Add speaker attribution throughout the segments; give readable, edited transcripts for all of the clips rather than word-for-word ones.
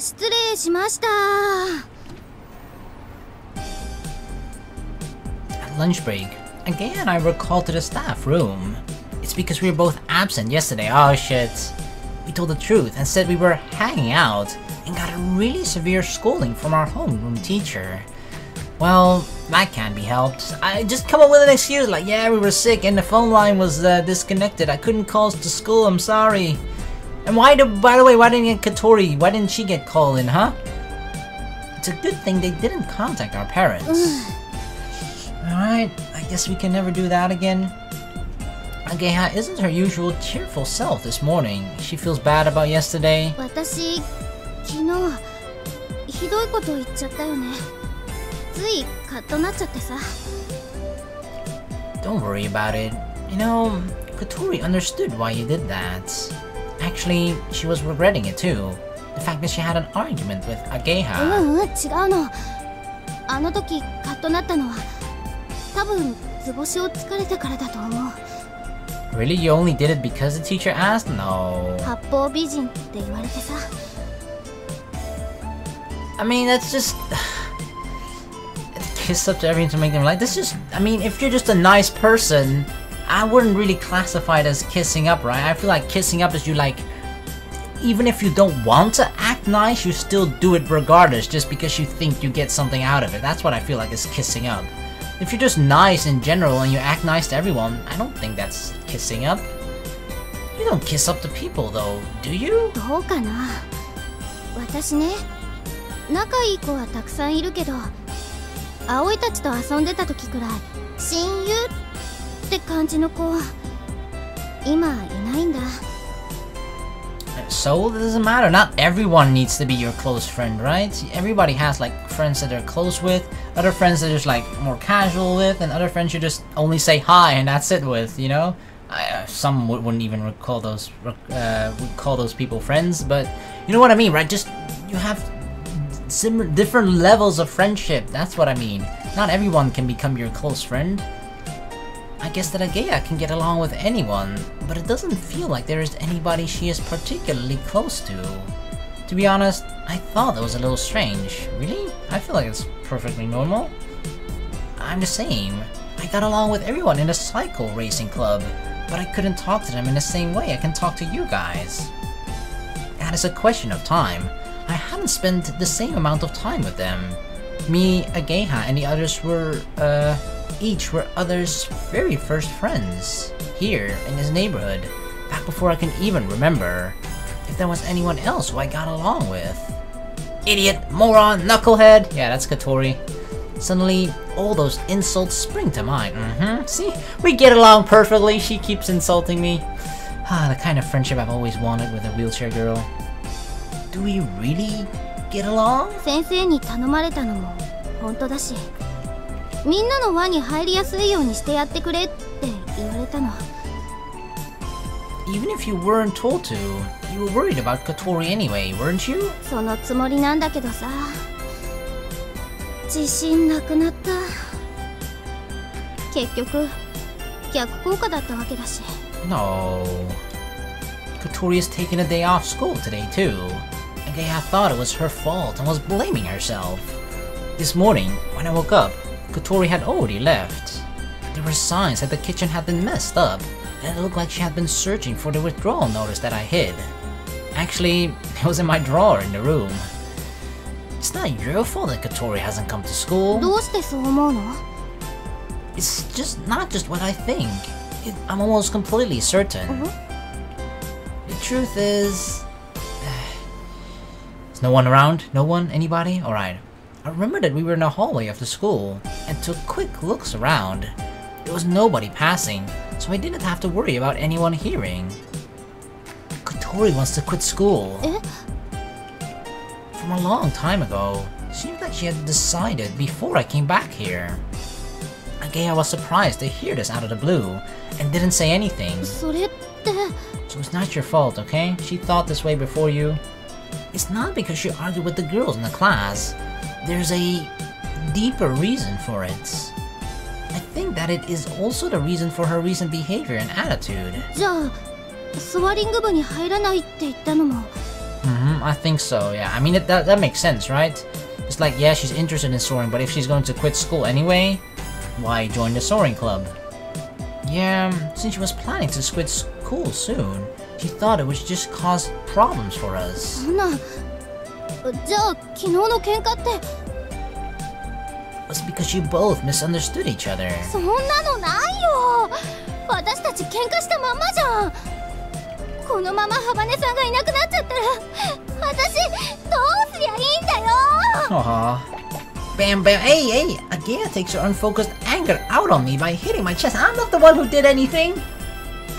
Speaker 1: 失礼しました。
Speaker 2: At lunch break, Agaya and I were called to the staff room. It's because we were both absent yesterday. Oh shit. We told the truth and said we were hanging out and got a really severe scolding from our homeroom teacher. Well, that can't be helped. I just come up with an excuse like, yeah, we were sick and the phone line was disconnected. I couldn't call to school, I'm sorry. And by the way, why didn't Kotori, why didn't she get called in, huh? It's a good thing they didn't contact our parents. Alright, I guess we can never do that again. Agaya isn't her usual cheerful self this morning. She feels bad about yesterday.
Speaker 1: 私、昨日ひどいこと言っちゃったよね。ついカッとなっちゃってさ。
Speaker 2: Don't worry about it. You know, Kotori understood why you did that. Actually, she was regretting it too. The fact that she had an argument with Agaya.
Speaker 1: 違うの。あの時カッとなったのは多分図星を疲れたからだと思う。
Speaker 2: Really? You only did it because the teacher asked? No.
Speaker 1: 八方美人って言われてさ。
Speaker 2: I mean, that's just... kiss up to everyone to make them like... This just... I mean, if you're just a nice person, I wouldn't really classify it as kissing up, right? I feel like kissing up is you like... Even if you don't want to act nice, you still do it regardless just because you think you get something out of it. That's what I feel like is kissing up. If you're just nice in general and you act nice to everyone, I don't think that's kissing up. You don't kiss up to people though, do you?
Speaker 1: どうかな。私ね、仲いい子はたくさんいるけど、葵たちと遊んでた時くらい親友って感じの子、今いないんだ。
Speaker 2: So, it doesn't matter. Not everyone needs to be your close friend, right? Everybody has like friends that they're close with, other friends that they're just like more casual with, and other friends you just only say hi and that's it with, you know? Some wouldn't even call those would call those people friends, but you know what I mean, right? Just you have different levels of friendship. That's what I mean. Not everyone can become your close friend. I guess that Agaya can get along with anyone, but it doesn't feel like there is anybody she is particularly close to. To be honest, I thought that was a little strange. Really? I feel like it's perfectly normal. I'm the same. I got along with everyone in the cycle racing club, but I couldn't talk to them in the same way I can talk to you guys. That is a question of time. I haven't spent the same amount of time with them. Me, Agaya, and the others were, each were others' very first friends, here in this neighborhood, back before I can even remember if there was anyone else who I got along with. Idiot, moron, knucklehead! Yeah, that's Kotori. Suddenly, all those insults spring to mind. See? We get along perfectly, she keeps insulting me. Ah, the kind of friendship I've always wanted with a wheelchair girl. Do we really get along?
Speaker 1: 先生に頼まれたのも本当だし、みんなの輪に入りやすいようにしてやってくれって言われたの。
Speaker 2: Even if you weren't told to, you were worried about Kotori anyway, weren't you?
Speaker 1: そのつもりなんだけどさ、自信なくなった。結局逆効果だったわけだし。
Speaker 2: No. Kotori has taken a day off school today too. Agaya thought it was her fault and was blaming herself. This morning, when I woke up, Kotori had already left. There were signs that the kitchen had been messed up, and it looked like she had been searching for the withdrawal notice that I hid. Actually, it was in my drawer in the room. It's not your fault that Kotori hasn't come to school.
Speaker 1: どうしてそう思うの?
Speaker 2: It's just not just what I think. I'm almost completely certain. The truth is... Is no one around? No one? Anybody? Alright. I remember that we were in the hallway of the school and took quick looks around. There was nobody passing, so I didn't have to worry about anyone hearing. Kotori wants to quit school. From a long time ago. Seemed like she had decided before I came back here. Agaya was surprised to hear this out of the blue and didn't say anything.
Speaker 1: それって
Speaker 2: So it's not your fault, okay? She thought this way before you. It's not because she argued with the girls in the class. There's a deeper reason for it. I think that it is also the reason for her recent behavior and attitude.
Speaker 1: じゃあ、スワリング部に入らないって言ったのも
Speaker 2: I think so, yeah. I mean, that makes sense, right? It's like, yeah, she's interested in soaring, but if she's going to quit school anyway, why join the Soaring Club? Yeah, since she was planning to quit school soon, she thought it would just cause problems for us.
Speaker 1: そんな。じゃあ昨日の喧嘩って。
Speaker 2: It's because you both misunderstood each other.
Speaker 1: そんなのないよ。私たち喧嘩したまんまじゃん。このままハバネさんがいなくなっちゃったら、私どうすりゃいいんだよ。
Speaker 2: Aww. Bam bam, hey, Agea takes her unfocused anger out on me by hitting my chest. I'm not the one who did anything.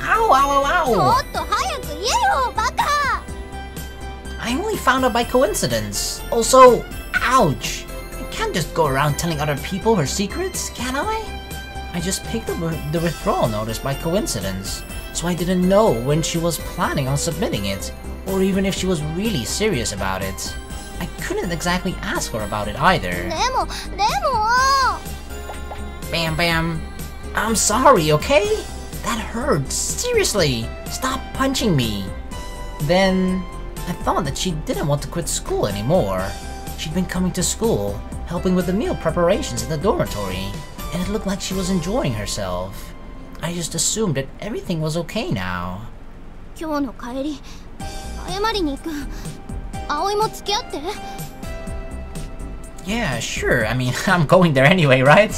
Speaker 2: Ow, ow, ow,
Speaker 1: ちょ
Speaker 2: ow.
Speaker 1: っと早く言えよ、バカ。
Speaker 2: I only found out by coincidence. Also, ouch. I can't just go around telling other people her secrets, can I? I just picked up the withdrawal notice by coincidence, so I didn't know when she was planning on submitting it, or even if she was really serious about it. I couldn't exactly ask her about it either.
Speaker 1: でも。
Speaker 2: Bam bam. I'm sorry, okay? That hurts. Seriously. Stop punching me. Then I thought that she didn't want to quit school anymore. She'd been coming to school, helping with the meal preparations in the dormitory, and it looked like she was enjoying herself. I just assumed that everything was okay now.
Speaker 1: 今日の帰り、謝りに行く。葵も付き合って。
Speaker 2: Yeah, sure. I mean, I'm going there anyway, right?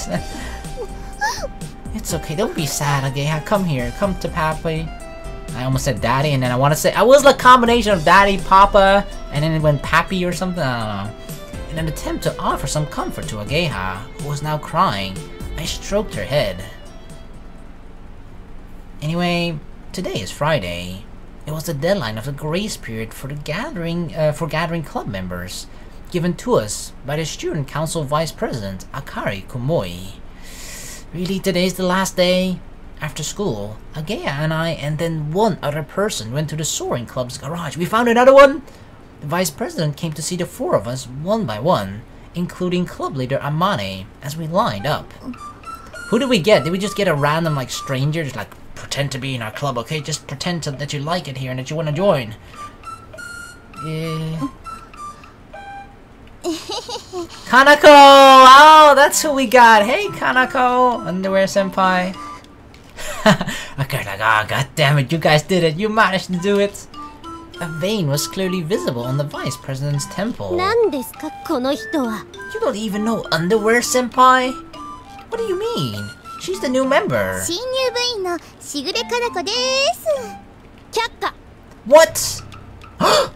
Speaker 2: It's okay. Don't be sad, Agea. Come here. Come to Papi. I almost said Daddy, and then I want to say I was a combination of Daddy, Papa, and then it went Pappy or something. I don't know. In an attempt to offer some comfort to Agea, who was now crying, I stroked her head. Anyway, today is Friday. It was the deadline of the grace period for the gathering club members, given to us by the student council vice president Akari Kumoi. Really, today's the last day? After school, Agea and I and then one other person went to the Soaring Club's garage. We found another one! The vice president came to see the four of us one by one, including club leader Amane, as we lined up. Who did we get? Did we just get a random like stranger? Just like, pretend to be in our club, okay? Just pretend that you like it here and that you want to join. Yeah. Kanako! Oh, that's who we got. Hey, Kanako! Underwear senpai. Okay, like, oh, god damn it, you guys did it. You managed to do it. A vein was clearly visible on the vice president's temple.
Speaker 1: 何ですか、この人は。
Speaker 2: You don't even know Underwear senpai? What do you mean? She's the new member.
Speaker 1: 新入部員のしぐれかなこです。却下。
Speaker 2: What?
Speaker 1: なん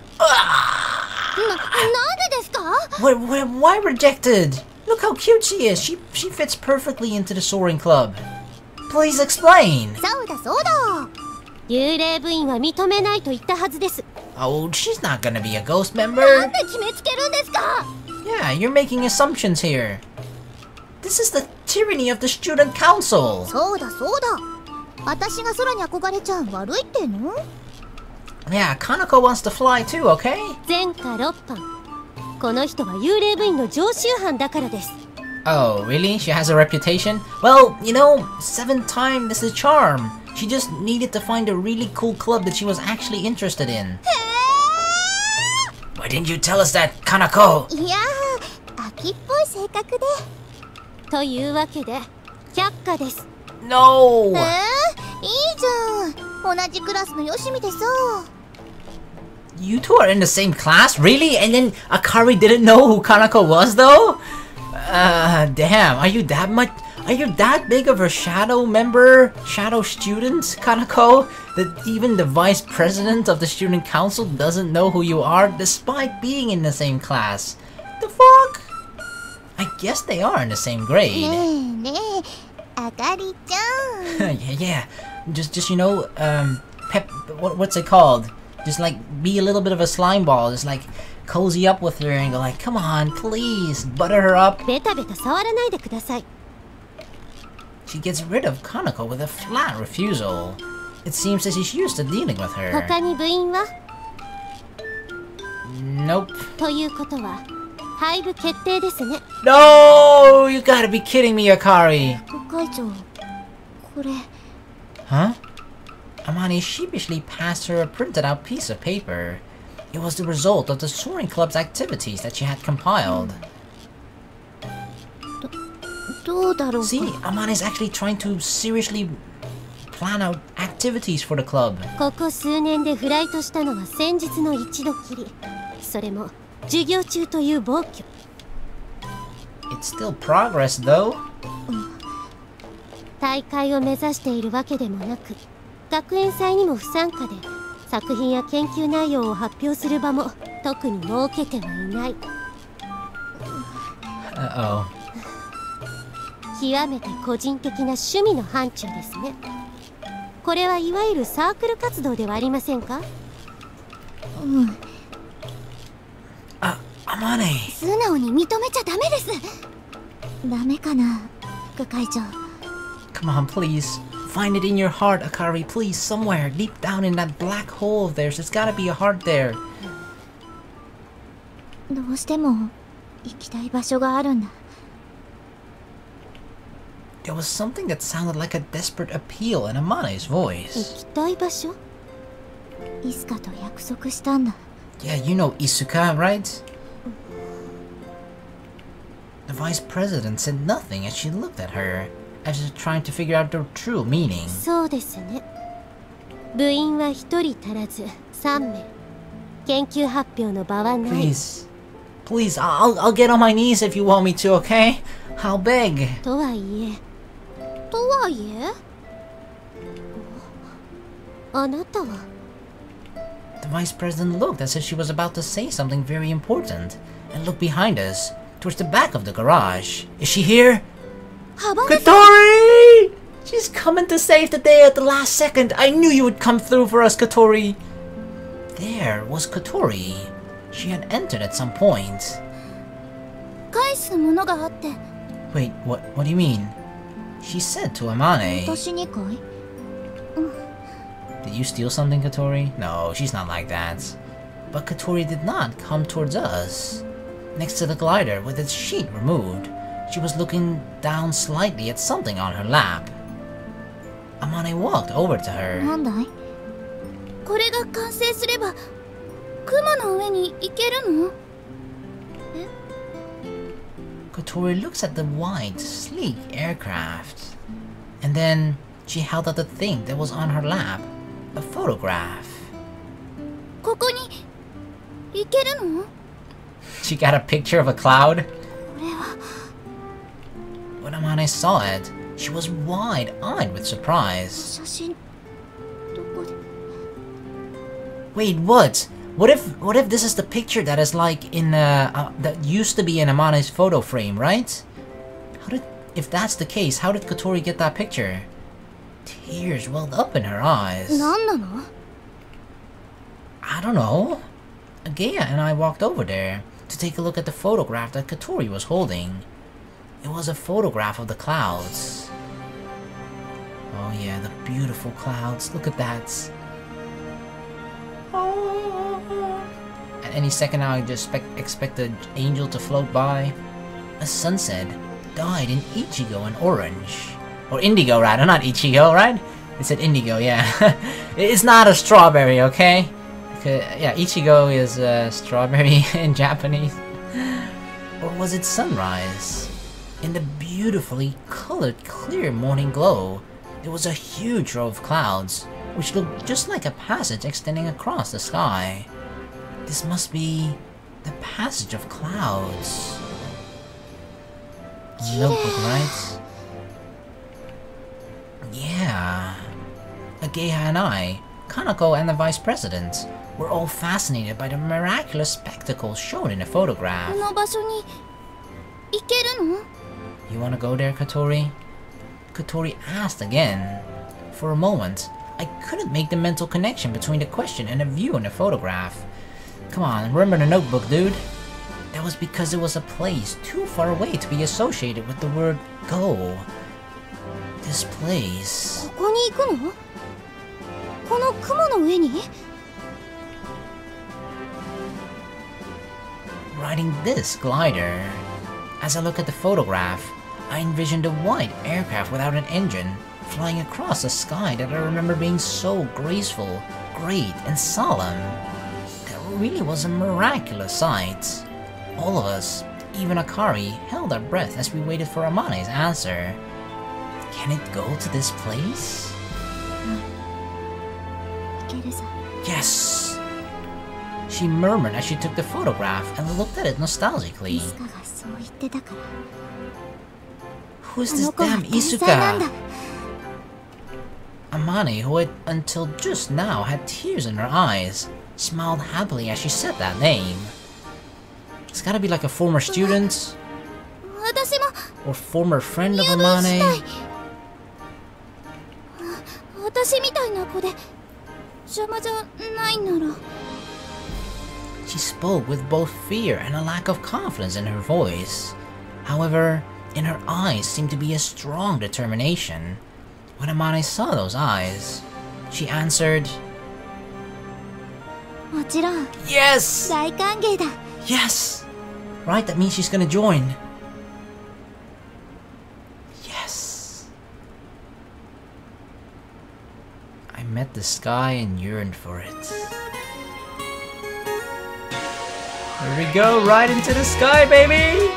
Speaker 1: でですか？
Speaker 2: Why rejected? Look how cute she is. She fits perfectly into the Soaring Club. Please explain.
Speaker 1: そうだそうだ。幽霊部員は認めないと言ったはずです。
Speaker 2: Oh, she's not gonna be a ghost member.
Speaker 1: なんで決めつけるんですか？
Speaker 2: Yeah, you're making assumptions here. This is the tyranny of the student council.
Speaker 1: そうだそうだ。私が空に憧れちゃ悪いっての？
Speaker 2: Yeah, Kanako wants to fly too, okay?
Speaker 1: 前科6犯。この人は幽霊部員の常習犯だからです。
Speaker 2: Oh, really? She has a reputation? Well, you know, 7th time is the charm. She just needed to find a really cool club that she was actually interested in. Why didn't you tell us that, Kanako?
Speaker 1: いやー、秋っぽい性格で。というわけで、却下です。
Speaker 2: No!
Speaker 1: いいじゃん。同じクラスのよしみでさ。
Speaker 2: You two are in the same class? Really? And then Akari didn't know who Kanako was, though? Damn, are you that big of a shadow member, shadow student, Kanako? That even the vice president of the student council doesn't know who you are, despite being in the same class? The fuck? I guess they are in the same grade.
Speaker 1: ねえねえ、あかりちゃん。
Speaker 2: yeah. Just you know, what's it called? Just like be a little bit of a slime ball. Just like cozy up with her and go like, come on, please, butter her up.
Speaker 1: ベタベタ触らないでください。
Speaker 2: She gets rid of Kanako with a flat refusal. It seems that she's used to dealing with her.
Speaker 1: 他に部員は？
Speaker 2: Nope.
Speaker 1: ということは廃部決定ですね。
Speaker 2: No, you gotta be kidding me, Akari.
Speaker 1: 会長、これ。
Speaker 2: Huh? Amani sheepishly passed her a printed out piece of paper. It was the result of the Soaring Club's activities that she had compiled.
Speaker 1: どうだろうか。
Speaker 2: See, Amane is actually trying to seriously plan out activities for the club.
Speaker 1: ここ数年でフライトしたのは先日の一度きり。それも授業中という暴挙。
Speaker 2: It's still progress, though.
Speaker 1: 大会を目指しているわけでもなく、学園祭にも不参加で、作品や研究内容を発表する場も特に設けてはいない。
Speaker 2: Uh-oh.
Speaker 1: 極めて個人的な趣味の範疇ですね。これはいわゆるサークル活動ではありませんか？Amane! 素直に認めちゃダメです。ダメかな、副会長。
Speaker 2: Come on, please. Find it in your heart, Akari, please, somewhere, deep down in that black hole of theirs. There's gotta be a heart there.
Speaker 1: どうしても行きたい場所があるんだ。
Speaker 2: There was something that sounded like a desperate appeal in Amane's
Speaker 1: 行
Speaker 2: voice.
Speaker 1: きたい場所？イスカと約束したんだ。
Speaker 2: Yeah, you know Isuka, right? The vice president said nothing as she looked at her, as if trying to figure out the true meaning.
Speaker 1: そうですね。部員は一人足らず3名。研究発表の場はない。
Speaker 2: Please. Please, I'll get on my knees if you want me to, okay? How big?
Speaker 1: とはいえ。とはいえ？あなたは？
Speaker 2: The vice president looked as if she was about to say something very important, and looked behind us, towards the back of the garage. Is she here? Kotori! She's coming to save the day at the last second. I knew you would come through for us, Kotori. There was Kotori. She had entered at some point.
Speaker 1: 返すものがあって。
Speaker 2: Wait, what do you mean? She said to Amane.
Speaker 1: 私にかい？
Speaker 2: Did you steal something, Kotori? No, she's not like that. But Kotori did not come towards us. Next to the glider, with its sheet removed, she was looking down slightly at something on her lap. Amane walked over to her.
Speaker 1: なんだい？これが完成すれば、雲の上に行けるの？
Speaker 2: Kotori looks at the white, sleek aircraft. And then she held out the thing that was on her lap. A photograph.
Speaker 1: ここに行けるの？
Speaker 2: She got a picture of a cloud.
Speaker 1: これは。
Speaker 2: When Amane saw it, she was wide-eyed with surprise.
Speaker 1: 写真どこで？
Speaker 2: Wait, what? What if this is the picture that is like in that used to be in Amane's photo frame, right? If that's the case, how did Kotori get that picture? Tears welled up in her eyes.
Speaker 1: 何なの？
Speaker 2: I don't know. Agaya and I walked over there to take a look at the photograph that Kotori was holding. It was a photograph of the clouds. Oh yeah, the beautiful clouds. Look at that. At any second now, I just expect the angel to float by. A sunset dyed in Ichigo and orange. Or indigo, rather, not Ichigo, right? It said indigo, yeah. It's not a strawberry, okay? Yeah, Ichigo is strawberry in Japanese. Or was it sunrise? In the beautifully colored, clear morning glow, there was a huge row of clouds, which looked just like a passage extending across the sky. This must be the passage of clouds. Notebook, right? Yeah. Agaya and I, Kanako and the Vice President, were all fascinated by the miraculous spectacle shown in the photograph.
Speaker 1: この場所に行けるの？
Speaker 2: You wanna go there, Kotori? Kotori asked again. For a moment, I couldn't make the mental connection between the question and the view in the photograph. Come on, remember the notebook, dude? That was because it was a place too far away to be associated with the word go. This place...
Speaker 1: ここに行くの？この雲の上に？
Speaker 2: Riding this glider. As I look at the photograph, I envisioned a white aircraft without an engine, flying across a sky that I remember being so graceful, great, and solemn. The really was a miraculous sight. All of us, even Akari, held our breath as we waited for Amane's answer. Can it go to this place? Yes! She murmured as she took the photograph and looked at it nostalgically. Who's this damn Isuka? Amane, who had until just now had tears in her eyes, smiled happily as she said that name. It's gotta be like a former student or former friend of Amane. She spoke with both fear and a lack of confidence in her voice. However, in her eyes seemed to be a strong determination. When Amane saw those eyes, she answered, Yes! Yes! Right, that means she's gonna join. Yes. I met the sky and yearned for it. Here we go, right into the sky, baby!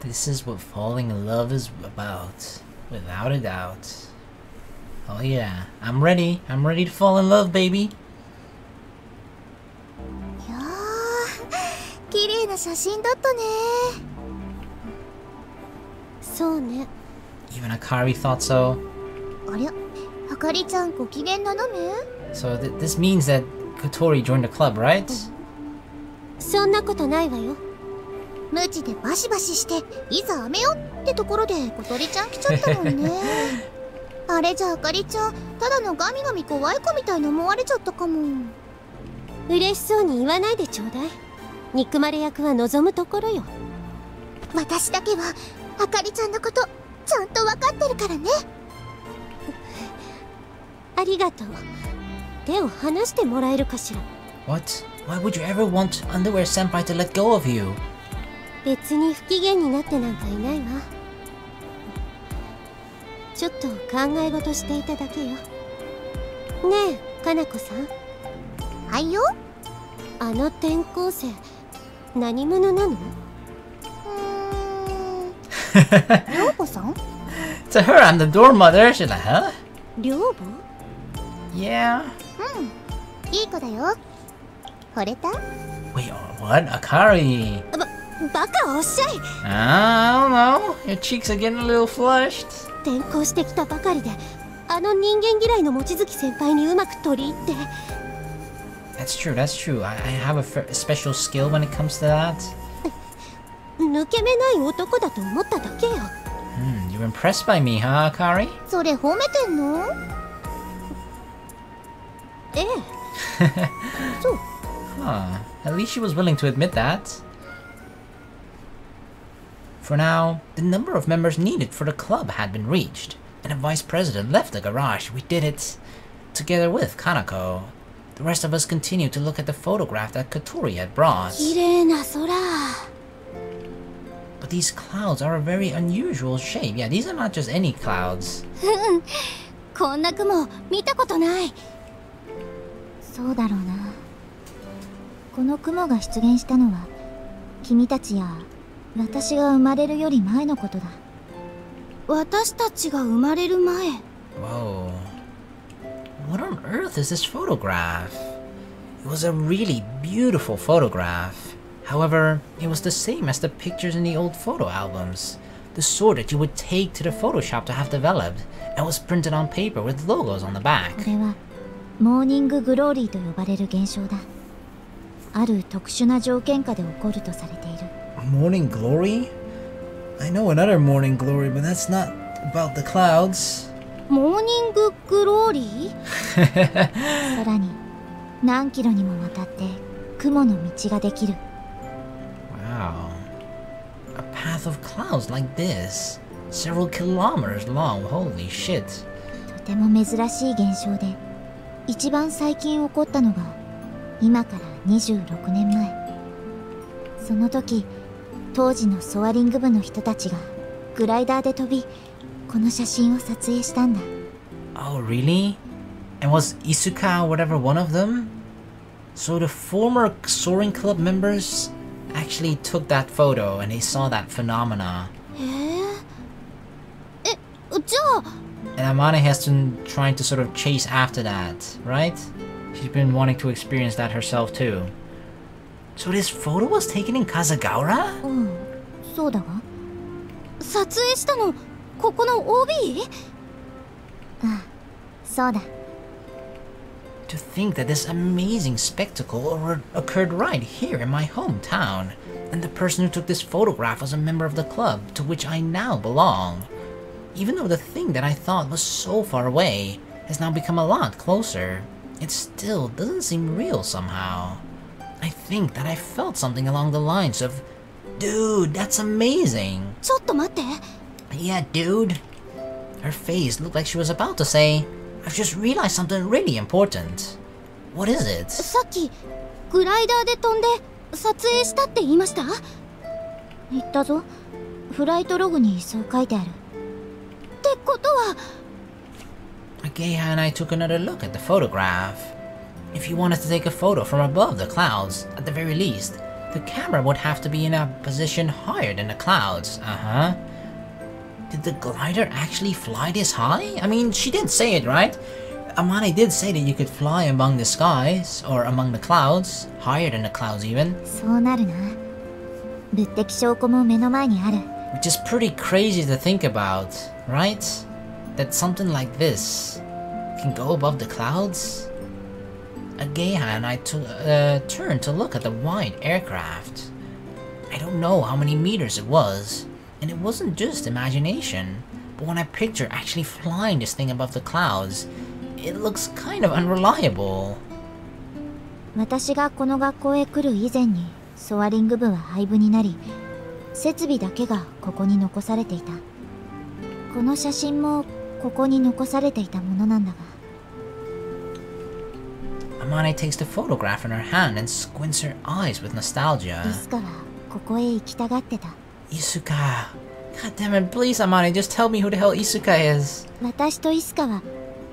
Speaker 2: This is what falling in love is about, without a doubt. Oh yeah, I'm ready. I'm ready to fall in love, baby. Even Akari thought so. So this means that Kotori joined the club, right?
Speaker 1: そんなことないわよ。無知でバシバシしていざ雨よってところで小鳥ちゃん来ちゃったのにね。あれじゃあかりちゃんただのガミガミ怖い子みたいに思われちゃったかも。嬉しそうに言わないでちょうだい。憎まれ役は望むところよ。私だけはあかりちゃんのことちゃんと分かってるからね。ありがとう。手を離してもらえるかしら。
Speaker 2: What? Why would you ever want Underwear Senpai to let go of you?
Speaker 1: 別に不機嫌になってなんかいないわ。ちょっと考え事していただけよ。ねえ、かなこさん。はいよ。あの転校生、何者なの？寮母さん？
Speaker 2: To her, I'm the dorm mother. She's like, huh?
Speaker 1: 寮母？
Speaker 2: Yeah.
Speaker 1: いい子だよ。惚れた？
Speaker 2: Wait, what? Akari?
Speaker 1: バカおっしゃい。
Speaker 2: I don't know. Your cheeks are getting a little flushed.
Speaker 1: 転校してきたばかりで、あの人間嫌いの望月先輩にうまく取り入って。
Speaker 2: That's true, that's true. I have a special skill when it comes to that.
Speaker 1: 抜け目ない男だと思っただけよ。
Speaker 2: You're impressed by me, huh, Akari?
Speaker 1: それ褒めてんの？ええ。そう。
Speaker 2: Huh. At least she was willing to admit that. For now, the number of members needed for the club had been reached, and the vice president left the garage. We did it together with Kanako. The rest of us continued to look at the photograph that Kotori had brought.
Speaker 1: 綺麗な空。
Speaker 2: But these clouds are a very unusual shape. Yeah, these are not just any clouds.
Speaker 1: こんな雲見たことない。
Speaker 3: そうだろうな。この雲が出現したのは君たちや私が生まれるより前のことだ。
Speaker 1: 私たちが生まれる前。
Speaker 2: Whoa. What on earth is this photograph? It was a really beautiful photograph. However, it was the same as the pictures in the old photo albums. The sort that you would take to the Photoshop to have developed, and was printed on paper with logos on the back.
Speaker 3: これはモーニンググローリーと呼ばれる現象だ。ある特殊な条件下で起こるとされている。
Speaker 2: Morning glory? I know another morning glory, but that's not about the clouds.
Speaker 1: モーニンググローリー？
Speaker 3: さらに何キロにもわたって雲の道ができる。
Speaker 2: Wow. A path of clouds like this. Several kilometers long, holy shit.
Speaker 3: とても珍しい現象で、一番最近起こったのが今から26年前。その時、当時のソアリング部の人たちがグライダーで飛び、この写真を撮影したんだ。
Speaker 2: Oh, really? And was Isuka or whatever one of them? So the former Soaring Club members actually took that photo and they saw that phenomena.
Speaker 1: じゃあ
Speaker 2: And Amane has been trying to sort of chase after that, right? She's been wanting to experience that herself too. So this photo was taken in Kazagaura?
Speaker 3: うん、そうだわ。
Speaker 1: 撮影したのここの OB？
Speaker 3: ああ、そうだ。
Speaker 2: To think that this amazing spectacle occurred right here in my hometown, and the person who took this photograph was a member of the club to which I now belong. Even though the thing that I thought was so far away has now become a lot closer, it still doesn't seem real somehow. I think that I felt something along the lines of, "Dude, that's amazing."
Speaker 1: ちょっと待って。
Speaker 2: Yeah, dude. Her face looked like she was about to say, "I've just realized something really important." What is it?
Speaker 1: さっきグライダーで飛んで撮影したって言いました？
Speaker 3: 言ったぞ。フライトログにそう書いてある。
Speaker 1: ってことは
Speaker 2: Ageha and I took another look at the photograph. If you wanted to take a photo from above the clouds, at the very least, the camera would have to be in a position higher than the clouds. Uh-huh. Did the glider actually fly this high? I mean, she did say it, right? Amane did say that you could fly among the skies, or among the clouds, higher than the clouds even.
Speaker 3: そうなるな。物的証拠も目の前にある。
Speaker 2: Which is pretty crazy to think about, right? That something like this can go above the clouds? Ageha and I turned to look at the wide aircraft. I don't know how many meters it was, and it wasn't just imagination, but when I picture actually flying this thing above the clouds, it looks kind of unreliable.
Speaker 3: 私がこの学校へ来る以前にソアリング部は廃部になり、設備だけがここに残されていた。この写真もここに残されていたものなんだが。
Speaker 2: Amane takes the photograph in her hand and squints her eyes with nostalgia.
Speaker 3: いつかはここへ行きたがってた。
Speaker 2: Isuka. God damn it, please Amane, just tell me who the hell Isuka is.
Speaker 3: 私とイスカは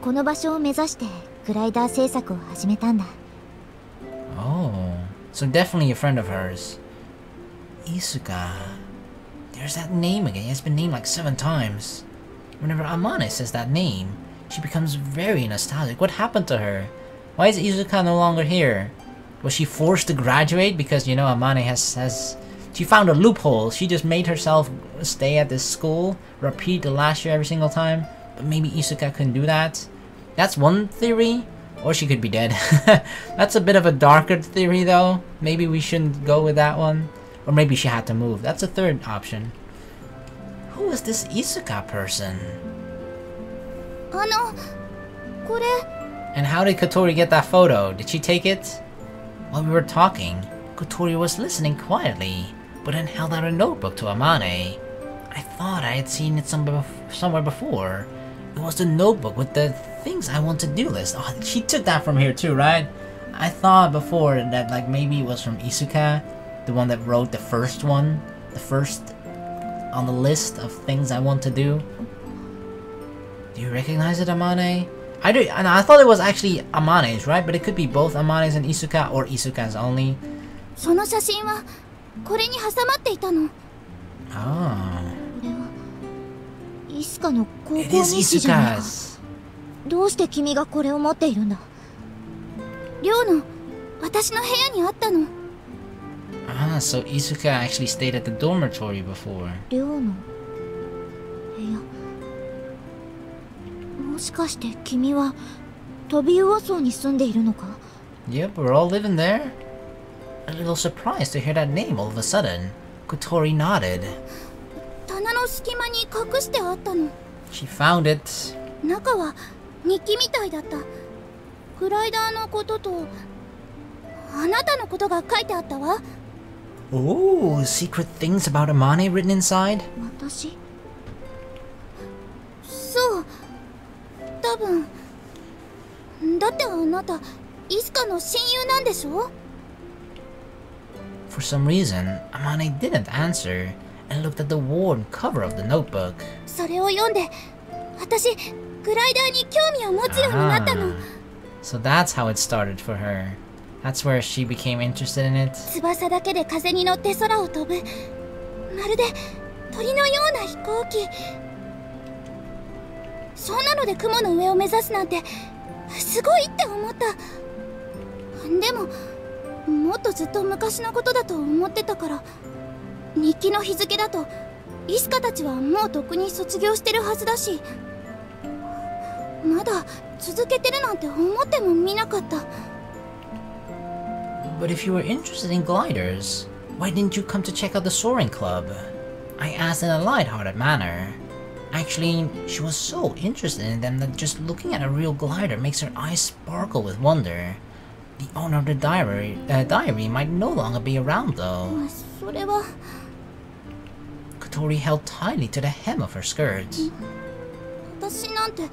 Speaker 3: この場所を目指してグライダー制作を始めたんだ。
Speaker 2: Oh, so definitely a friend of hers. Isuka. There's that name again. It's been named like 7 times. Whenever Amane says that name, she becomes very nostalgic. What happened to her? Why is Isuka no longer here? Was she forced to graduate because, you know, Amane has... She found a loophole. She just made herself stay at this school, repeat the last year every single time. But maybe Isuka couldn't do that. That's one theory. Or she could be dead. That's a bit of a darker theory though. Maybe we shouldn't go with that one. Or maybe she had to move. That's a third option. Who is this Isuka person?
Speaker 1: これ
Speaker 2: And how did Kotori get that photo? Did she take it? While we were talking, Kotori was listening quietly, but then held out a notebook to Amane. I thought I had seen it somewhere before. It was the notebook with the things I want to do list. Oh, she took that from here too, right? I thought before that like maybe it was from Isuka, the one that wrote the first one, the first on the list of things I want to do. Do you recognize it, Amane? I do, and I thought it was actually Amane's, right? But it could be both Amane's and Isuka, or Isuka's only.
Speaker 1: その写真はこれに挟まっていたの。
Speaker 2: Ah.
Speaker 3: これはイスカの高校
Speaker 2: It is
Speaker 3: 日誌じゃないか。
Speaker 2: Isuka's.
Speaker 3: どうして君がこれを持っているんだ？
Speaker 1: 寮の私の部屋にあったの。
Speaker 2: Ah, so Isuka actually stayed at the dormitory before.
Speaker 3: 寮の部屋。もしかして君はトビウオ層に住んでいるのか？
Speaker 2: Yep, we're all living there. A little surprised to hear that name all of a sudden. Kotori nodded.
Speaker 1: 棚の隙間に隠してあったの。
Speaker 2: She found it.
Speaker 1: 中は日記みたいだった。グライダーのこととあなたのことが書いてあったわ。
Speaker 2: Oh, secret things about Amane written inside?
Speaker 3: 私？
Speaker 1: そう、多分。だってあなたイスカの親友なんでしょ？
Speaker 2: For some reason, Amane didn't answer and looked at the worn cover of the notebook.
Speaker 1: それを読んで私グライダーに興味を持つようになったの。
Speaker 2: So that's how it started for her. That's where she became interested in it.
Speaker 1: 翼だけで風に乗って空を飛ぶ、まるで鳥のような飛行機。そんなので雲の上を目指すなんてすごいって思った。でももっとずっと昔のことだと思ってたから、日記の日付だとイスカたちはもうとっくに卒業してるはずだし、まだ続けてるなんて思ってもみなかった。
Speaker 2: But if you were interested in gliders, why didn't you come to check out the Soaring Club? I asked in a light-hearted manner. Actually, she was so interested in them that just looking at a real glider makes her eyes sparkle with wonder. The owner of the diary might no longer be around though.
Speaker 1: それは
Speaker 2: Kotori held tightly to the hem of her skirt.
Speaker 1: 私なんて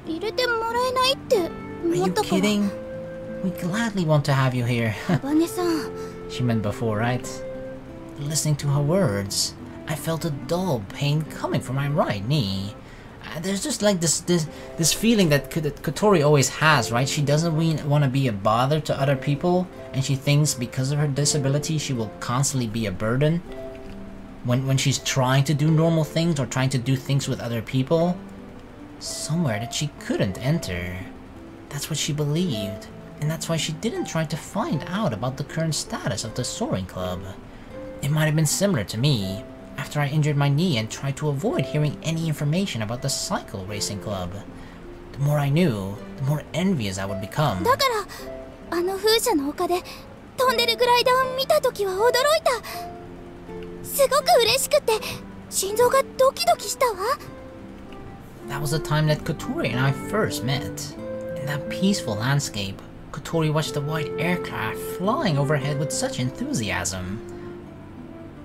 Speaker 1: 入れてもらえないって
Speaker 2: Are
Speaker 1: 思
Speaker 2: you
Speaker 1: ったから。
Speaker 2: kidding? We gladly want to have you here.
Speaker 1: バネさん、
Speaker 2: She meant before, right? Listening to her words, I felt a dull pain coming from my right knee. There's just like this feeling that Kotori always has, right? She doesn't want to be a bother to other people, and she thinks because of her disability she will constantly be a burden when she's trying to do normal things or trying to do things with other people. Somewhere that she couldn't enter. That's what she believed, and that's why she didn't try to find out about the current status of the Soaring Club. It might have been similar to me, after I injured my knee and tried to avoid hearing any information about the cycle racing club. The more I knew, the more envious I would become.
Speaker 1: だからあの風車の丘で飛んでるグライダーを見た時は驚いた。すごく嬉しくて心臓がドキドキしたわ。
Speaker 2: That was the time that Kotori and I first met. In that peaceful landscape, Kotori watched the white aircraft flying overhead with such enthusiasm.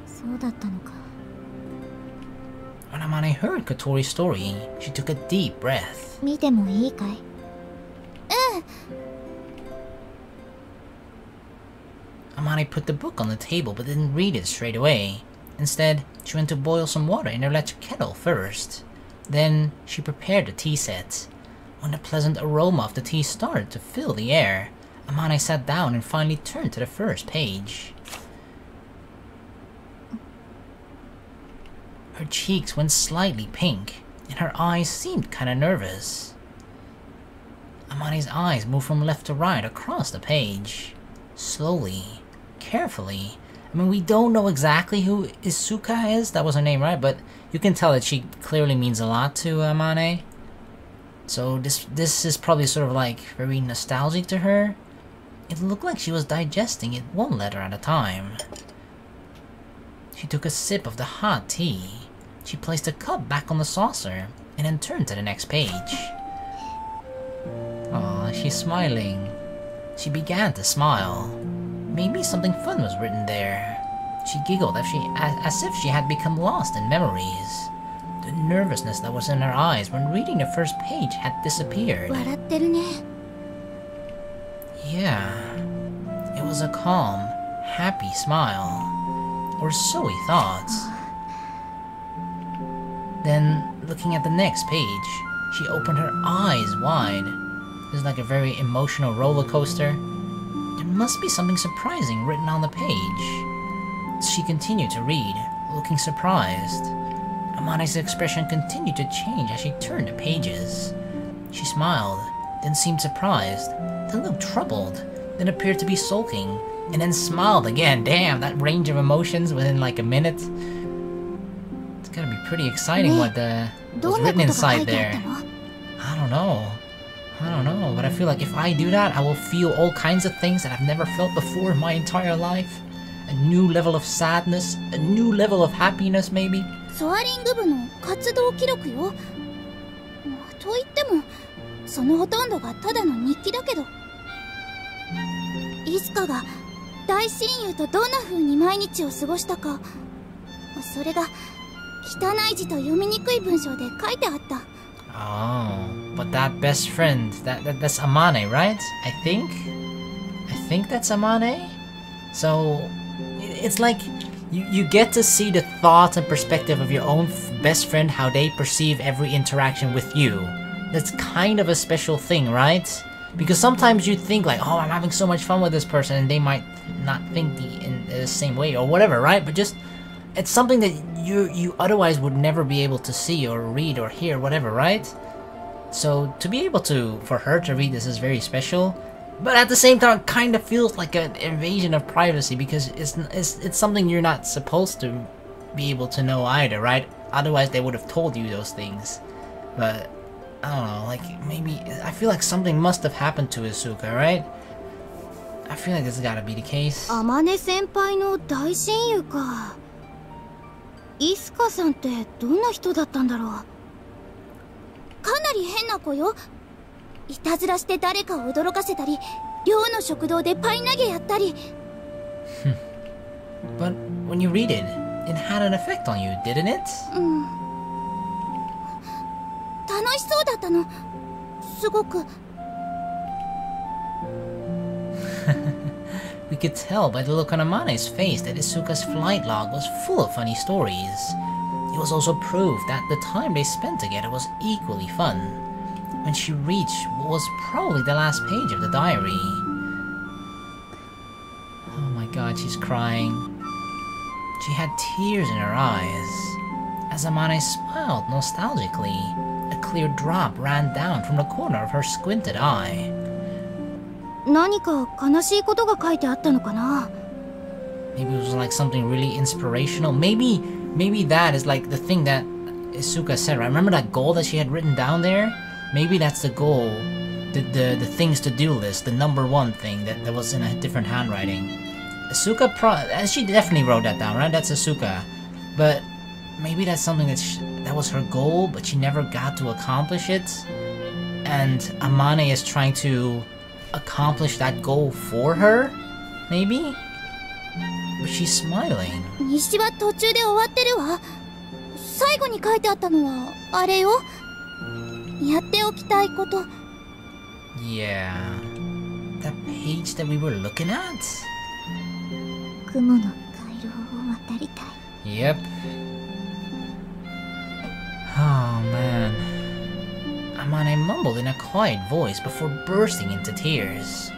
Speaker 3: そうだったのか。
Speaker 2: When Amane heard Kotori's story, she took a deep breath.
Speaker 3: 見てもいいかい？
Speaker 2: Amane put the book on the table but didn't read it straight away. Instead, she went to boil some water in her electric kettle first. Then, she prepared the tea set. When the pleasant aroma of the tea started to fill the air, Amane sat down and finally turned to the first page. Her cheeks went slightly pink, and her eyes seemed kinda nervous. Amane's eyes moved from left to right across the page. Slowly, carefully. I mean, we don't know exactly who Isuka is, that was her name, right? But you can tell that she clearly means a lot to Amane. So this is probably sort of like very nostalgic to her. It looked like she was digesting it one letter at a time. She took a sip of the hot tea. She placed the cup back on the saucer, and then turned to the next page. Aw, she's smiling. She began to smile. Maybe something fun was written there. She giggled as if she had become lost in memories. The nervousness that was in her eyes when reading the first page had disappeared.
Speaker 1: 笑ってるね。
Speaker 2: Yeah, it was a calm, happy smile. Or so he thought. Then, looking at the next page, she opened her eyes wide. It was like a very emotional roller coaster. There must be something surprising written on the page. She continued to read, looking surprised. Amane's expression continued to change as she turned the pages. She smiled, then seemed surprised, then looked troubled, then appeared to be sulking, and then smiled again. Damn, that range of emotions within like a minute. It's gotta be pretty exciting what was written inside there. I don't know, but I feel like if I do that, I will feel all kinds of things that I've never felt before in my entire life. A new level of sadness, a new level of happiness maybe.
Speaker 1: ソアリング部の活動記録よ。と言っても、そのほとんどがただの日記だけど。いつかが大親友とどんな風に毎日を過ごしたか、それが汚い字と読みにくい文章で書いてあった。
Speaker 2: Oh, but that best friend, that's Amane, right? I think that's Amane. So it's like you get to see the thoughts and perspective of your own best friend, how they perceive every interaction with you. That's kind of a special thing, right? Because sometimes you think like, oh, I'm having so much fun with this person, and they might not think in the same way or whatever, right? But just it's something that you otherwise would never be able to see or read or hear, whatever, right? So to be able for her to read this is very special, but at the same time, it kind of feels like an invasion of privacy because it's something you're not supposed to be able to know either, right? Otherwise, they would have told you those things. But I don't know, like maybe I feel like something must have happened to Isuka, right? I feel like this has got to be the case.
Speaker 1: Amane senpaiの大親友か。イスカさんってどんな人だったんだろう。かなり変な子よ。いたずらして誰かを驚かせたり、寮の食堂でパイ投げやったり。
Speaker 2: But when you read it, it had an effect on you, didn't it?
Speaker 1: 楽しそうだったの。すごく。
Speaker 2: We could tell by the look on Amane's face that Isuka's flight log was full of funny stories. It was also proof that the time they spent together was equally fun. When she reached what was probably the last page of the diary. Oh my god, she's crying. She had tears in her eyes. As Amane smiled nostalgically, a clear drop ran down from the corner of her squinted eye.
Speaker 1: 何か悲しいことが書いてあったのかな。
Speaker 2: Maybe it was like something really inspirational. Maybe that is like the thing that Isuka said, right? Remember that goal that she had written down there? Maybe that's the goal, the things to do list, the number one thing that was in a different handwriting. Isuka she definitely wrote that down, right? That's Isuka. But maybe that's something that was her goal, but she never got to accomplish it. And Amane is trying to accomplish that goal for her? Maybe? But she's smiling.
Speaker 1: 西は途中で終わってるわ。最後に書いてあったのはあれよ。やっておきたいこと。
Speaker 2: Yeah. That page that we were looking at?
Speaker 3: 雲の回廊を渡りたい。
Speaker 2: Yep. Oh man. Amane mumbled in a quiet voice before bursting into tears.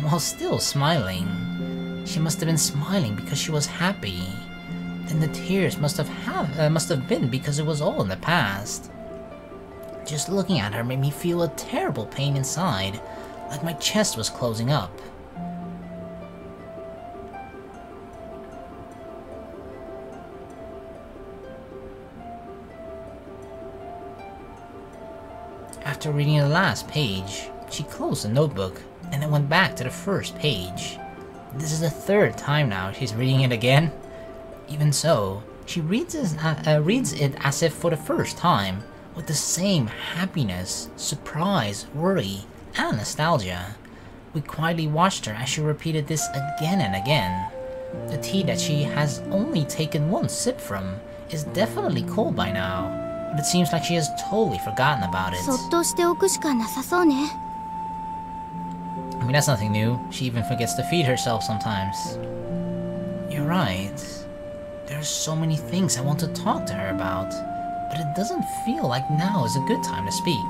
Speaker 2: While still smiling. She must have been smiling because she was happy. Then the tears must have been because it was all in the past. Just looking at her made me feel a terrible pain inside, like my chest was closing up. After reading the last page, she closed the notebook and then went back to the first page. This is the third time now she's reading it again. Even so, she reads it as if for the first time, with the same happiness, surprise, worry, and nostalgia. We quietly watched her as she repeated this again and again. The tea that she has only taken one sip from is definitely cold by now, but it seems like she has totally forgotten about it.
Speaker 1: そっとしておくしかなさそうね。
Speaker 2: I mean, that's nothing new. She even forgets to feed herself sometimes. You're right. There are so many things I want to talk to her about. but it doesn't feel like now is a good time to speak.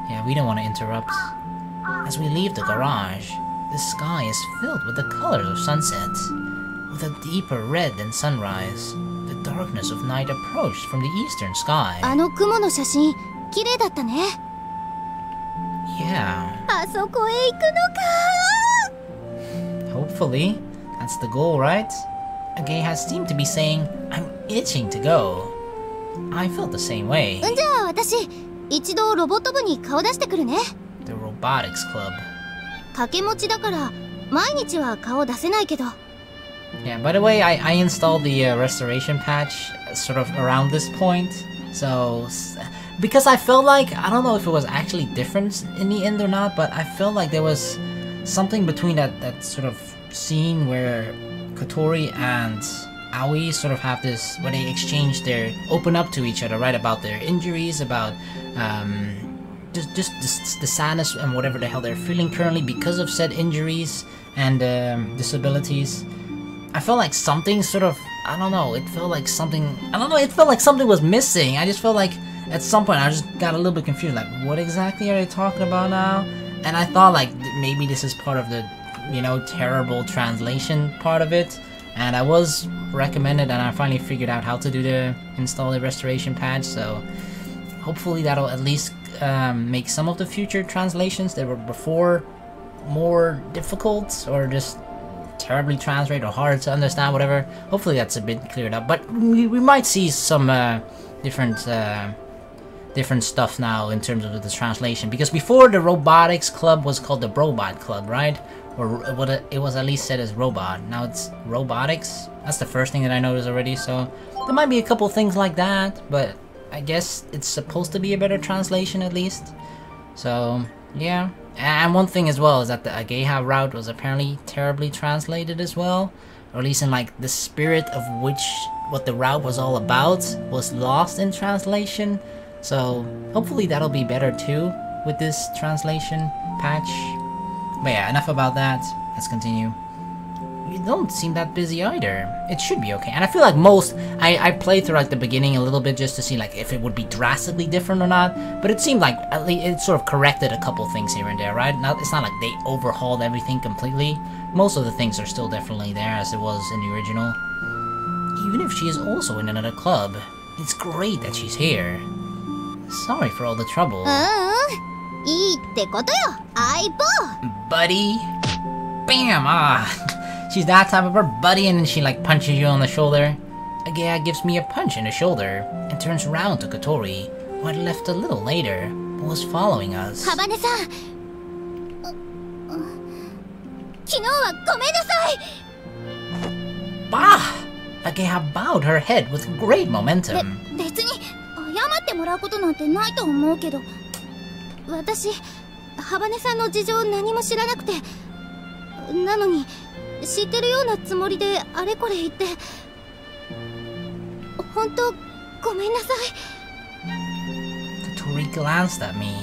Speaker 2: Yeah, we don't want to interrupt. As we leave the garage, the sky is filled with the colors of sunset, with a deeper red than sunrise. The darkness of night approached from the eastern sky.
Speaker 1: あの雲の写真、綺麗だったね。
Speaker 2: Yeah.
Speaker 1: あそこへ行くのか。
Speaker 2: Hopefully. That's the goal, right? Aoi has seemed to be saying, I'm itching to go. I felt the same way.
Speaker 1: じゃあ私、一度ロボット部に顔出してくるね。
Speaker 2: The Robotics Club.
Speaker 1: 掛け持ちだから毎日は顔出せないけど。
Speaker 2: Yeah, by the way, I installed the restoration patch sort of around this point. So, because I felt like, I don't know if it was actually different in the end or not, but I felt like there was something between that sort of scene where Kotori and Aoi sort of have this, where they exchange their, open up to each other, right, about their injuries, about just the sadness and whatever the hell they're feeling currently because of said injuries and disabilities. I felt like something sort of, I don't know, it felt like something, it felt like something was missing. I just felt like at some point I just got a little bit confused, like what exactly are they talking about now? And I thought like maybe this is part of the, you know, terrible translation part of it. And I was recommended and I finally figured out how to do install the restoration patch, so hopefully that'll at least make some of the future translations that were before more difficult or just terribly translated or hard to understand, whatever. Hopefully that's a bit cleared up, but we might see some different stuff now in terms of the translation, because before the Robotics Club was called the Robot Club, right? Or it was at least said as robot. Now it's robotics. That's the first thing that I noticed already, so there might be a couple things like that, but I guess it's supposed to be a better translation at least. So yeah. And one thing as well is that the Ageha route was apparently terribly translated as well, or at least in like the spirit of what the route was all about was lost in translation. So hopefully that'll be better too with this translation patch. But yeah, enough about that. Let's continue. You don't seem that busy either. It should be okay. And I feel like I played through like the beginning a little bit just to see like if it would be drastically different or not. But it seemed like at least it sort of corrected a couple things here and there, right? It's not like they overhauled everything completely. Most of the things are still definitely there as it was in the original. Even if she is also in another club, it's great that she's here. Sorry for all the trouble.
Speaker 1: いいってことよ、相棒。
Speaker 2: Buddy. Bam! She's that type of her buddy, and then she like punches you on the shoulder. Ageha gives me a punch in the shoulder and turns around to Kotori, who had left a little later, but was following us.
Speaker 1: ハバネさん、昨日はごめんなさい。
Speaker 2: Bah! Ageha bowed her head with great momentum.
Speaker 1: 別に謝ってもらうことなんてないと思うけど、私ハバネさんの事情何も知らなくて、なのに知ってるようなつもりであれこれ言って、本当ごめんなさい。
Speaker 2: Kotori glanced at me.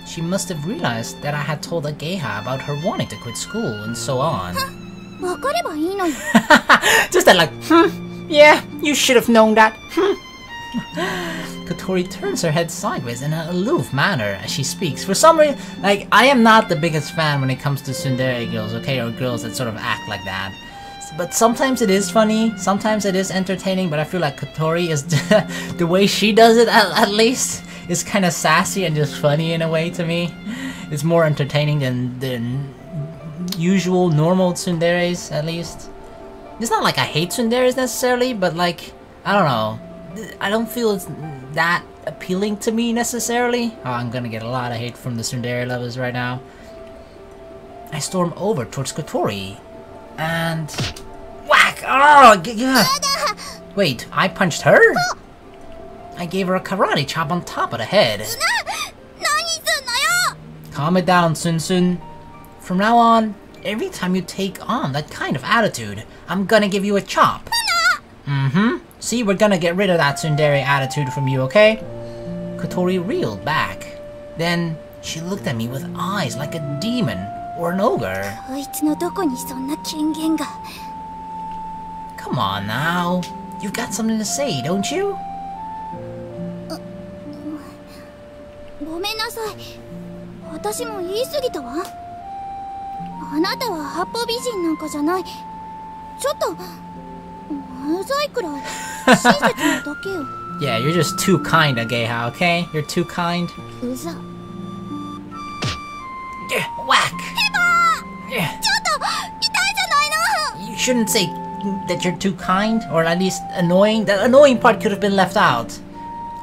Speaker 2: She must have realized that I had told Ageha about her wanting to quit school and so on.
Speaker 1: わかればいいのよ。
Speaker 2: Just that like, yeah, you should have known that. Kotori turns her head sideways in an aloof manner as she speaks. For some reason, like, I am not the biggest fan when it comes to tsundere girls, okay, or girls that sort of act like that. But sometimes it is funny, sometimes it is entertaining, but I feel like Kotori is, the way she does it at least, is kind of sassy and just funny in a way to me. It's more entertaining than usual, normal tsunderes, at least. It's not like I hate tsunderes necessarily, but like, I don't know. I don't feel it's that appealing to me necessarily. Oh, I'm gonna get a lot of hate from the tsundere lovers right now. I storm over towards Kotori and whack! Oh, wait, I punched her? I gave her a karate chop on top of the head. Calm it down, Sun. From now on, every time you take on that kind of attitude, I'm gonna give you a chop. Mm-hmm. See, we're gonna get rid of that tsundere attitude from you, okay? Kotori reeled back. Then, she looked at me with eyes like a demon or an ogre. Come on now. You've got something to say, don't you?
Speaker 1: めんなさい。私も言い過ぎたわ。あなたは八方美人なんかじゃない。ちょっとうざいくらい親切なだけよ。
Speaker 2: Yeah, you're just too kind, Ageha, okay? You're too kind.
Speaker 1: うざ。
Speaker 2: Yeah, whack!
Speaker 1: ヘバー
Speaker 2: Yeah.
Speaker 1: ちょっと痛いじゃないの。
Speaker 2: You shouldn't say that you're too kind, or at least annoying. That annoying part could have been left out.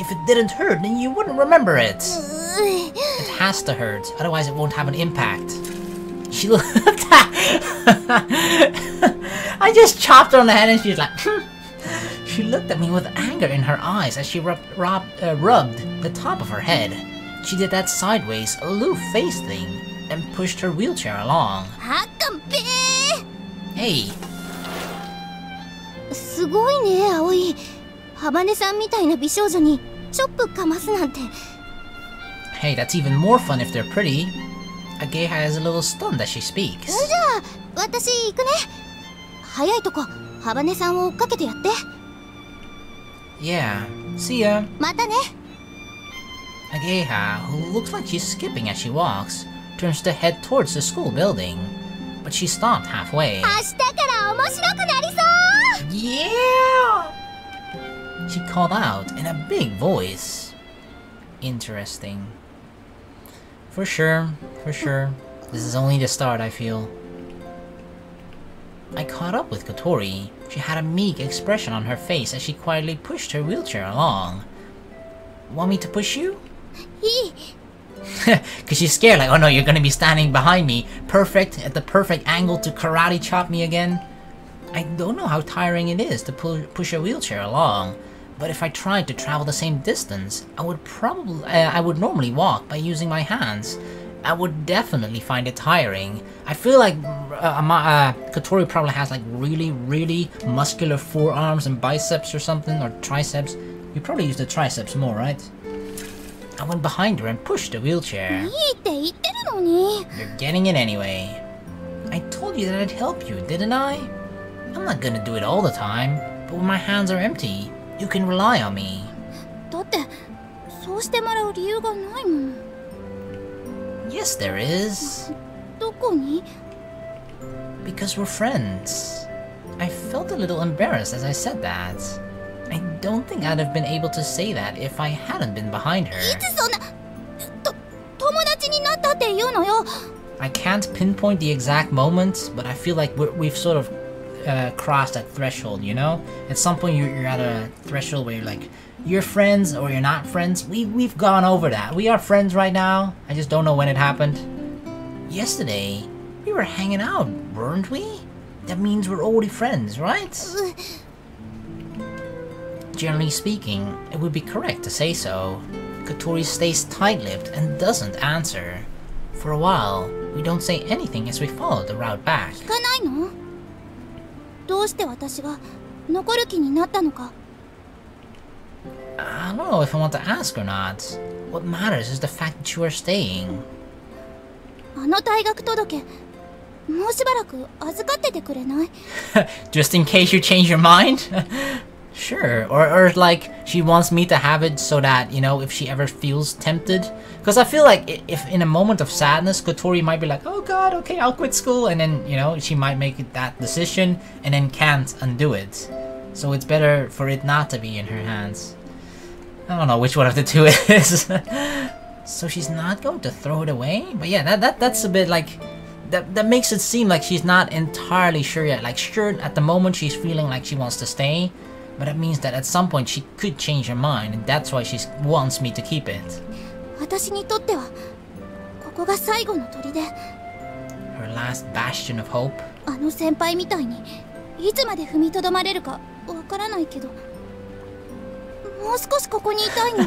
Speaker 2: If it didn't hurt, then you wouldn't remember it. It has to hurt, otherwise it won't have an impact. She looked I just chopped her on the head and she's like, She looked at me with anger in her eyes as she rubbed the top of her head. She did that sideways, aloof face thing and pushed her wheelchair along.
Speaker 1: はっかんぺー。
Speaker 2: Hey.
Speaker 1: すごいね、葵。ハバネさんみたいな美少女にチョップかますなんて。
Speaker 2: Hey, that's even more fun if they're pretty. Ageha is a little stunned as she speaks.
Speaker 1: じゃあ私行くね。早いとこハバネさんを追っかけてやって。
Speaker 2: Yeah, see ya.
Speaker 1: またね。
Speaker 2: Ageha, who looks like she's skipping as she walks, turns to head towards the school building. But she stopped halfway.
Speaker 1: 明日から面白くなりそう。
Speaker 2: Yeah! She called out in a big voice. Interesting. For sure. This is only the start, I feel. I caught up with Kotori. She had a meek expression on her face as she quietly pushed her wheelchair along. Want me to push you?
Speaker 1: いい。
Speaker 2: Cause she's scared, like, oh no, you're gonna be standing behind me, at the perfect angle to karate chop me again. I don't know how tiring it is to push a wheelchair along, but if I tried to travel the same distance, I would normally walk by using my hands. I would definitely find it tiring. I feel like Kotori probably has like really muscular forearms and biceps or something, or triceps. You probably use the triceps more, right? I went behind her and pushed the wheelchair.
Speaker 1: いいって言ってるのに。
Speaker 2: You're getting it anyway. I told you that I'd help you, didn't I? I'm not gonna do it all the time, but when my hands are empty, you can rely on me.
Speaker 1: だってそうしてもらう理由がないもん。
Speaker 2: Yes, there is.
Speaker 1: どこに？
Speaker 2: Because we're friends. I felt a little embarrassed as I said that. I don't think I'd have been able to say that if I hadn't been behind her.
Speaker 1: いつそんな友達になったって言うのよ。
Speaker 2: I can't pinpoint the exact moment, but I feel like we've sort of crossed that threshold, you know? At some point you're at a threshold where you're like, you're friends or you're not friends. We've gone over that. We are friends right now. I just don't know when it happened. Yesterday, we were hanging out, weren't we? That means we're already friends, right? Generally speaking, it would be correct to say so. Kotori stays tight-lipped and doesn't answer. For a while, we don't say anything as we follow the route back.
Speaker 1: 聞かないの？どうして私が残る気になったのか。
Speaker 2: I don't know if I want to ask or not. What matters is the fact that you are staying.
Speaker 1: あの退学届、もうしばらく預かっててくれない？
Speaker 2: Just in case you change your mind? Sure, or like she wants me to have it so that, you know, if she ever feels tempted. Because I feel like if in a moment of sadness, Kotori might be like, oh god, okay, I'll quit school. And then, you know, she might make that decision and then can't undo it. So it's better for it not to be in her hands. I don't know which one of the two it is. So she's not going to throw it away? But yeah, that's a bit like... That makes it seem like she's not entirely sure yet. Like, sure, at the moment she's feeling like she wants to stay. But that means that at some point she could change her mind, and that's why she wants me to keep it.
Speaker 1: 私にとってはここが最後の砦。
Speaker 2: Her last bastion of hope.
Speaker 1: あの先輩みたいにいつまで踏みとどまれるかわからないけど、もう少しここにいたいの。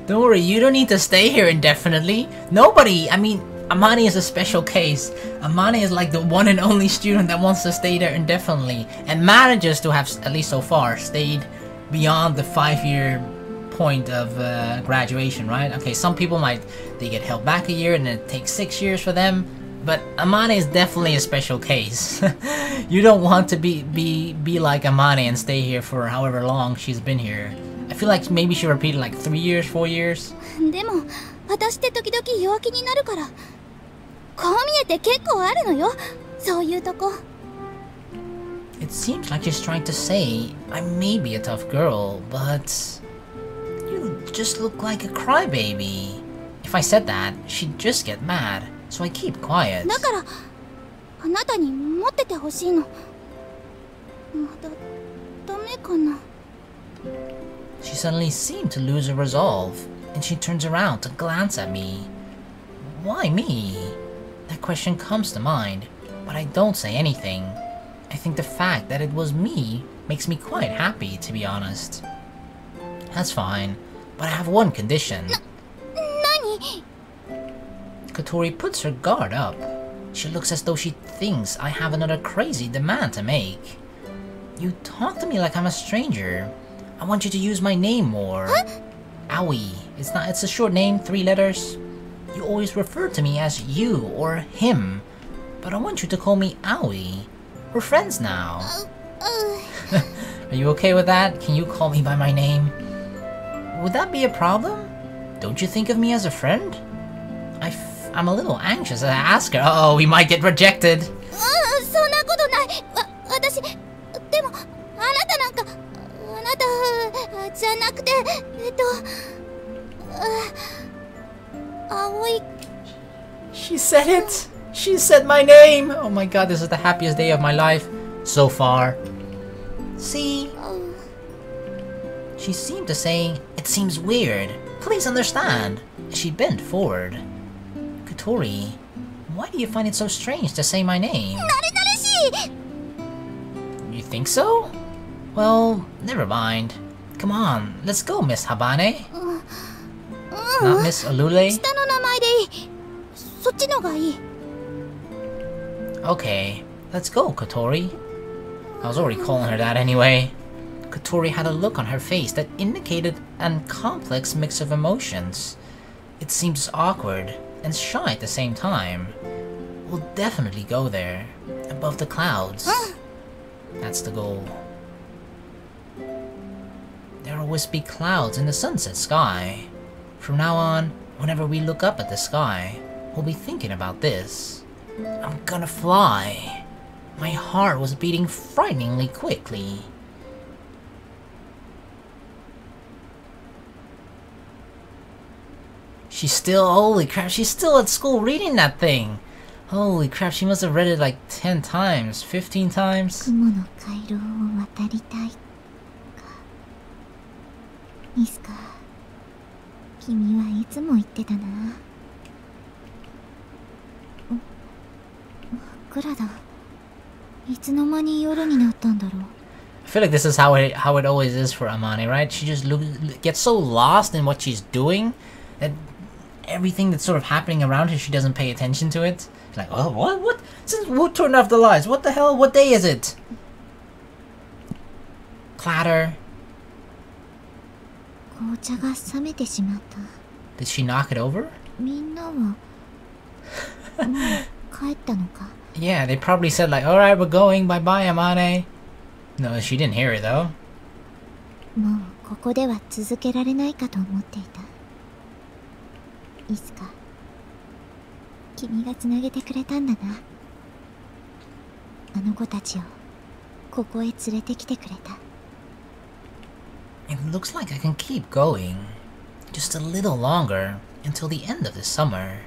Speaker 2: Don't worry, you don't need to stay here indefinitely. Nobody, I mean, Amane is a special case. Amane is like the one and only student that wants to stay there indefinitely and manages to have, at least so far, stayed beyond the 5-year point of graduation, right? Okay, some people they get held back a year and then it takes 6 years for them. But Amane is definitely a special case. You don't want to be like Amane and stay here for however long she's been here. I feel like maybe she repeated like 3 years, 4 years.
Speaker 1: でも私って時々弱気になるから。こう見えて結構あるのよ、そういうとこ。
Speaker 2: It seems like she's trying to say, I may be a tough girl, but you just look like a crybaby. If I said that, she'd just get mad, so I keep quiet.
Speaker 1: だからあなたに持っててほしいの。ダメかな。
Speaker 2: She suddenly seemed to lose her resolve, and she turns around to glance at me. Why me? That question comes to mind, but I don't say anything. I think the fact that it was me makes me quite happy, to be honest. That's fine, but I have one condition.
Speaker 1: 何?
Speaker 2: Kotori puts her guard up. She looks as though she thinks I have another crazy demand to make. You talk to me like I'm a stranger. I want you to use my name more.
Speaker 1: Huh?
Speaker 2: Aoi. It's a short name, 3 letters. You always refer to me as you or him, but I want you to call me Aoi. We're friends now. Are you okay with that? Can you call me by my name? Would that be a problem? Don't you think of me as a friend? I'm a little anxious as I ask her. Uh-oh, we might get rejected.
Speaker 1: そんなことない。私でもあなたなんかあなたじゃなくて葵。
Speaker 2: She said it. She said my name. Oh my god, this is the happiest day of my life so far. See? She seemed to say, it seems weird. Please understand. She bent forward. Kotori, why do you find it so strange to say my name? You think so? Well, never mind. Come on, let's go, Miss Habane. Not Miss Alule?
Speaker 1: 下の名前でいい。そっちのがいい。
Speaker 2: Okay, let's go, Kotori. I was already calling her that anyway. Kotori had a look on her face that indicated a complex mix of emotions. It seems awkward and shy at the same time. We'll definitely go there, above the clouds. That's the goal. There'll always be clouds in the sunset sky. From now on, whenever we look up at the sky, we'll be thinking about this. I'm gonna fly. My heart was beating frighteningly quickly. Holy crap, she's still at school reading that thing. Holy crap, she must have read it like 10 times, 15 times.
Speaker 3: 雲の回廊を渡りたいか。ミスカ、君はいつも言ってたな。真っ暗だ。いつの間に夜になったんだろう。
Speaker 2: I feel like this is how it always is for Amane, right? She just gets so lost in what she's doing that everything that's sort of happening around her, she doesn't pay attention to it. She's like, oh, what? Since who turned off the lights? What the hell? What day is it? Clatter.
Speaker 3: 紅茶が冷めてしまった。
Speaker 2: Did she knock it over?
Speaker 3: みんなはもう帰ったのか。
Speaker 2: Yeah, they probably said like, alright, we're going, bye-bye, Amane. No, she didn't hear it though.
Speaker 3: もうここでは続けられないかと思っていた。いつか君がつなげてくれたんだな。あの子たちをここへ連れてきてくれた。
Speaker 2: It looks like I can keep going. Just a little longer until the end of the summer.